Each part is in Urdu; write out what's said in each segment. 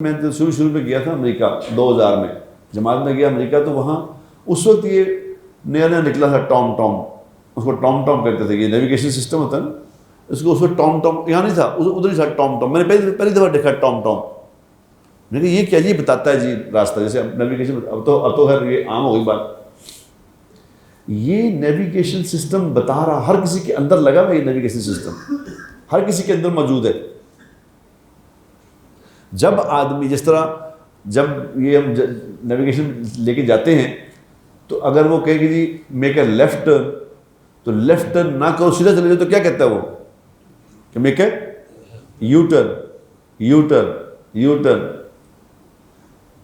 میں شروع میں گیا تھا امریکہ 2000 میں جماعت میں گیا امریکہ، تو وہاں اس وقت یہ نیا نکلا تھا ٹام ٹام، اس کو ٹام ٹام کہتے تھے، یہ نیویگیشن سسٹم ہوتا ہے نا، اس کو ٹام ٹام یہاں نہیں تھا، ادھر ہی تھا ٹام ٹام۔ میں نے پہلی دفعہ دیکھا ٹام ٹام، میں نے یہ کیا جی بتاتا ہے جی راستہ، جیسے نیویگیشن اب تو خیر یہ عام ہو گئی بات۔ یہ نیویگیشن سسٹم بتا رہا، ہر کسی کے اندر لگا ہوا یہ نیویگیشن سسٹم، ہر کسی کے اندر موجود ہے۔ جب آدمی جس طرح جب یہ ہم نیویگیشن لے کے جاتے ہیں تو اگر وہ کہے کہ جی میک اے لیفٹ ٹرن، تو لیفٹ ٹرن نہ کرو، سیدھا چلے جاؤ، تو کیا کہتا ہے وہ کہ make a you turn, you turn, you turn.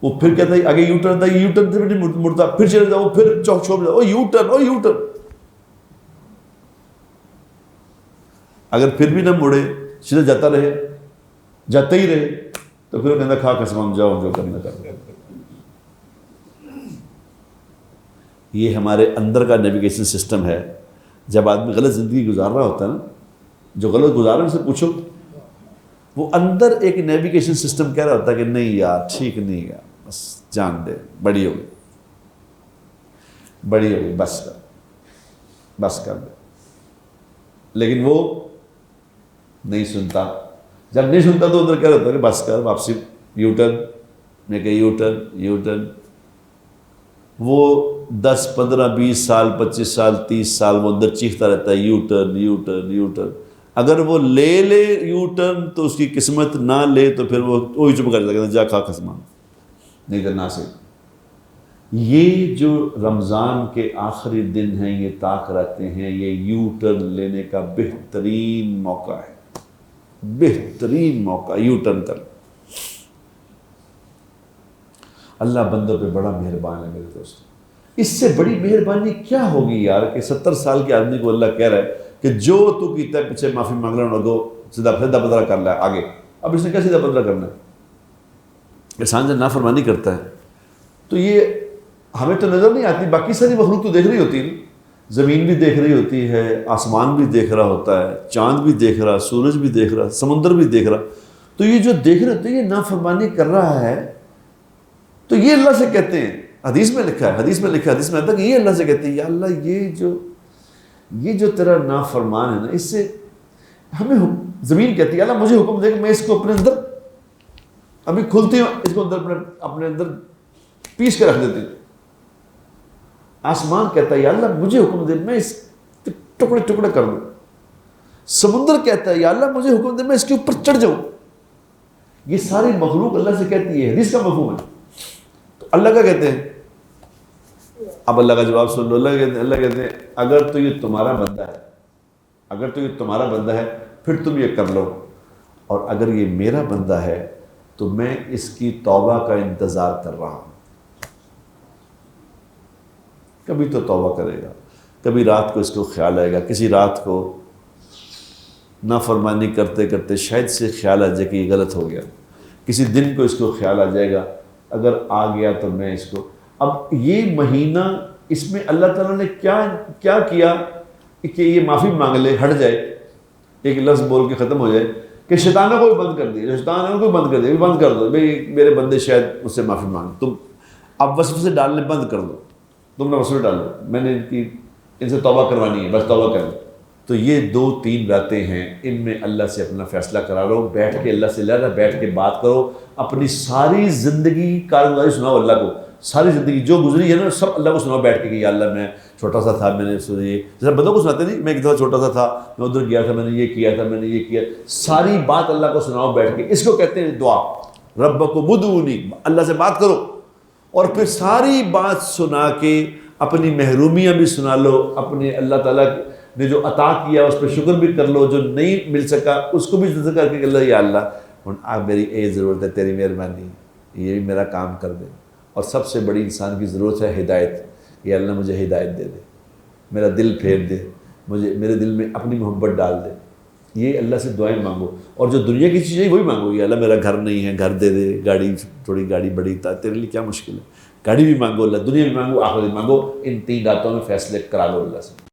وہ پھر کہتا ہے آگے یو ٹرن تھا، یو ٹرن سے بھی نہیں مڑتا، پھر چلے جاؤ، پھر چوک چھوڑ جاؤ، you turn, O you turn. اگر پھر بھی نہ مڑے، سیدھا جاتا رہے، جاتا ہی رہے، تو پھر کہنا کھا قسم جاؤ جو کرنا کر۔ یہ ہمارے اندر کا نیویگیشن سسٹم ہے۔ جب آدمی غلط زندگی گزار رہا ہوتا ہے نا، جو غلط گزار رہا ہے ان سے پوچھو، وہ اندر ایک نیویگیشن سسٹم کہہ رہا ہوتا ہے کہ نہیں یار ٹھیک نہیں یار، بس جان دے، بڑی ہو گئی، بڑی ہو گئی، بس کر، بس کر دے۔ لیکن وہ نہیں سنتا۔ جب نہیں سنتا تو ادھر کہہ رہا ہوتا ہے کہ بس کر، واپسی یو ٹرن، میں کہ یو ٹرن، یو ٹرن۔ وہ 10 15 20 سال 25 سال 30 سال وہ اندر چیختا رہتا ہے you turn, you turn, you turn. اگر وہ لے یو ٹرن تو اس کی قسمت، نہ لے تو پھر وہ وہی چپ کر دیتا ہے، جا کھا قسم، نہیں تو نہ سے۔ یہ جو رمضان کے آخری دن ہیں، یہ طاق رہتے ہیں، یہ یو ٹرن لینے کا بہترین موقع ہے، بہترین موقع یو ٹرن کر۔ اللہ بندوں پہ بڑا مہربان ہے میرے دوست۔ اس سے بڑی مہربانی کیا ہوگی یار کہ 70 سال کے آدمی کو اللہ کہہ رہا ہے کہ جو تو کیتا ہے پیچھے معافی مانگ رہا لگو، سیدھا بدلا کر لیا آگے۔ اب اس نے کیا سیدھا بدلا کرنا ہے؟ انسان جب نافرمانی کرتا ہے تو یہ ہمیں تو نظر نہیں آتی، باقی ساری مخلوق تو دیکھ رہی ہوتی ہے، زمین بھی دیکھ رہی ہوتی ہے، آسمان بھی دیکھ رہا ہوتا ہے، چاند بھی دیکھ رہا، سورج بھی دیکھ رہا، سمندر بھی دیکھ رہا۔ تو یہ جو دیکھ رہے ہوتے ہیں، یہ نافرمانی کر رہا ہے، تو یہ اللہ سے کہتے ہیں، حدیث میں لکھا ہے، حدیث میں آتا ہے کہ یہ اللہ سے کہتے ہیں یا اللہ یہ جو تیرا نافرمان ہے نا، اس سے ہمیں زمین کہتی ہے اللہ مجھے حکم دے کہ میں اس کو اپنے اندر ابھی کھلتی ہوں، اس کو اندر اپنے اندر پیس کے رکھ دیتی ہوں۔ آسمان کہتا ہے یا اللہ مجھے حکم دے میں اس ٹکڑے ٹکڑے کر دوں۔ سمندر کہتا ہے یا اللہ مجھے حکم دے میں اس کے اوپر چڑھ جاؤں۔ یہ ساری مخلوق اللہ سے کہتی ہے، حدیث کا مفہوم ہے۔ تو اللہ کا کہتے ہیں، اب اللہ کا جواب سن لو، اللہ کہتے ہیں اگر تو یہ تمہارا بندہ ہے، اگر تو یہ تمہارا بندہ ہے پھر تم یہ کر لو، اور اگر یہ میرا بندہ ہے تو میں اس کی توبہ کا انتظار کر رہا ہوں۔ کبھی تو توبہ کرے گا، کبھی رات کو اس کو خیال آئے گا، کسی رات کو نافرمانی کرتے کرتے شاید سے خیال آ جائے کہ یہ غلط ہو گیا، کسی دن کو اس کو خیال آ جائے گا، اگر آ گیا تو میں اس کو۔ اب یہ مہینہ اس میں اللہ تعالیٰ نے کیا کیا کہ یہ معافی مانگ لے، ہٹ جائے، ایک لفظ بول کے ختم ہو جائے کہ شیطانوں کو بھی بند کر دیا، شیطانوں کو بند کر دیا، بند کر دو بھئی میرے بندے شاید مجھ سے معافی مانگ، تم اب وسوسے ڈالنے بند کر دو، تم نے وسوسے ڈالو، میں نے ان سے توبہ کروانی ہے، بس توبہ کر لو۔ تو یہ 2-3 راتیں ہیں، ان میں اللہ سے اپنا فیصلہ کرا لو، بیٹھ کے اللہ سے لڑا، بیٹھ کے بات کرو، اپنی ساری زندگی کارگزاری سناؤ اللہ کو، ساری زندگی جو گزری ہے نا سب اللہ کو سناؤ بیٹھ کے کہ یا اللہ میں چھوٹا سا تھا، میں نے جیسا بندوں کو سناتے نہیں، میں ایک دفعہ چھوٹا سا تھا، میں ادھر گیا تھا، میں نے یہ کیا تھا، میں نے یہ کیا، ساری بات اللہ کو سناؤ بیٹھ کے۔ اس کو کہتے ہیں دعا، ربکم ادعونی، اللہ سے بات کرو، اور پھر ساری بات سنا کے اپنی محرومیاں بھی سنا لو، اپنے اللہ تعالیٰ نے جو عطا کیا اس پہ شکر بھی کر لو، جو نہیں مل سکا اس کو بھی ذکر کر کے کہ اللہ یا اللہ اب میری یہ ضرورت ہے، تیری مہربانی، یہ بھی میرا کام کر دے۔ اور سب سے بڑی انسان کی ضرورت ہے ہدایت، یا اللہ مجھے ہدایت دے دے، میرا دل پھیر دے، مجھے میرے دل میں اپنی محبت ڈال دے۔ یہ اللہ سے دعائیں مانگو، اور جو دنیا کی چیزیں وہی مانگو، یا اللہ میرا گھر نہیں ہے، گھر دے دے، گاڑی تھوڑی گاڑی بڑی تھا، تیرے لیے کیا مشکل ہے، گاڑی بھی مانگو اللہ، دنیا بھی مانگو، آخرت بھی مانگو۔ ان 3 راتوں میں فیصلے کرا لو اللہ سے۔